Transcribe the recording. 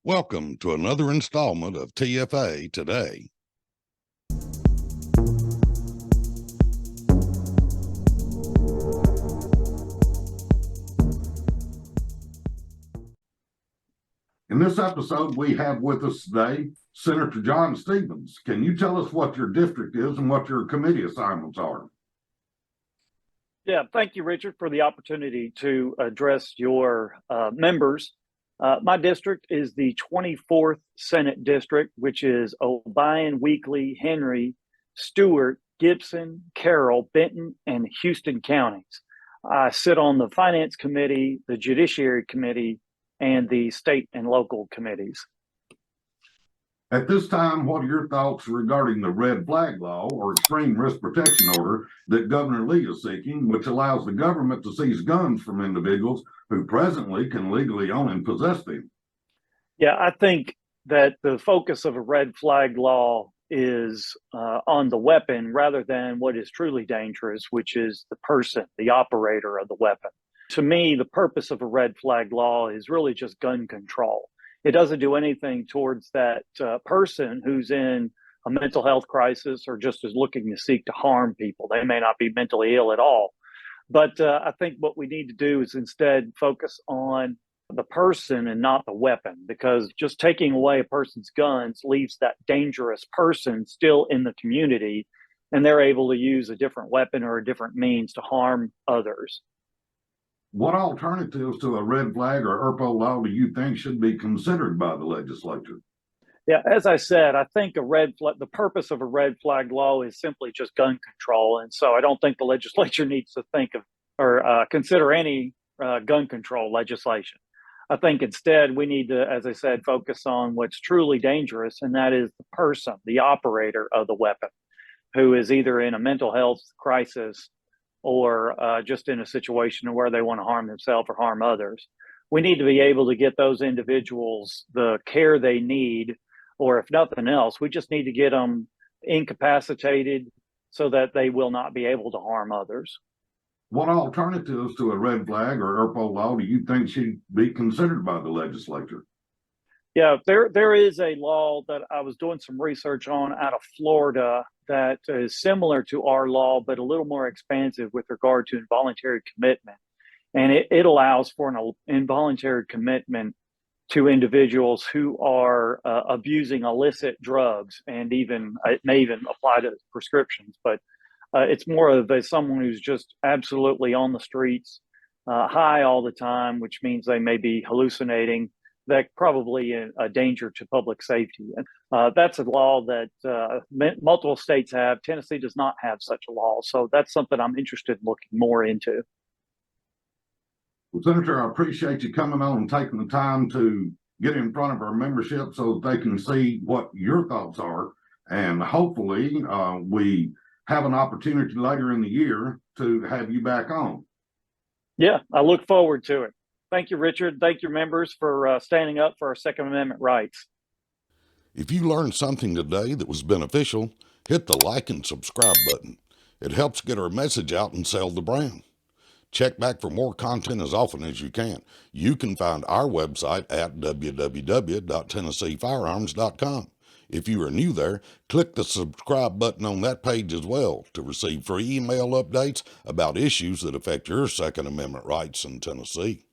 Welcome to another installment of TFA Today. In this episode, we have with us today Senator John Stevens. Can you tell us what your district is and what your committee assignments are? Yeah, thank you, Richard, for the opportunity to address your members. My district is the 24th Senate District, which is Obion, Weakley, Henry, Stewart, Gibson, Carroll, Benton, and Houston counties. I sit on the Finance Committee, the Judiciary Committee, and the State and Local Committees. At this time, what are your thoughts regarding the red flag law or extreme risk protection order that Governor Lee is seeking, which allows the government to seize guns from individuals who presently can legally own and possess them? Yeah, I think that the focus of a red flag law is on the weapon rather than what is truly dangerous, which is the person, the operator of the weapon. To me, the purpose of a red flag law is really just gun control. It doesn't do anything towards that person who's in a mental health crisis or just is looking to seek to harm people. They may not be mentally ill at all. But I think what we need to do is instead focus on the person and not the weapon, because just taking away a person's guns leaves that dangerous person still in the community, and they're able to use a different weapon or a different means to harm others. What alternatives to a red flag or ERPO law do you think should be considered by the legislature? Yeah, as I said, I think the purpose of a red flag law is simply just gun control. And so I don't think the legislature needs to think of or consider any gun control legislation. I think instead we need to, as I said, focus on what's truly dangerous, and that is the person, the operator of the weapon, who is either in a mental health crisis or just in a situation where they want to harm themselves or harm others. We need to be able to get those individuals the care they need, or if nothing else, we just need to get them incapacitated so that they will not be able to harm others. What alternatives to a red flag or ERPO law do you think should be considered by the legislature? Yeah, there is a law that I was doing some research on out of Florida that is similar to our law, but a little more expansive with regard to involuntary commitment. And it allows for an involuntary commitment to individuals who are abusing illicit drugs, and even it may even apply to prescriptions, but it's more of someone who's just absolutely on the streets, high all the time, which means they may be hallucinating. That probably a danger to public safety. And that's a law that multiple states have. Tennessee does not have such a law. So that's something I'm interested in looking more into. Well, Senator, I appreciate you coming on and taking the time to get in front of our membership so they can see what your thoughts are. And hopefully we have an opportunity later in the year to have you back on. Yeah, I look forward to it. Thank you, Richard. Thank your members for standing up for our Second Amendment rights. If you learned something today that was beneficial, hit the like and subscribe button. It helps get our message out and sell the brand. Check back for more content as often as you can. You can find our website at www.tennesseefirearms.com. If you are new there, click the subscribe button on that page as well to receive free email updates about issues that affect your Second Amendment rights in Tennessee.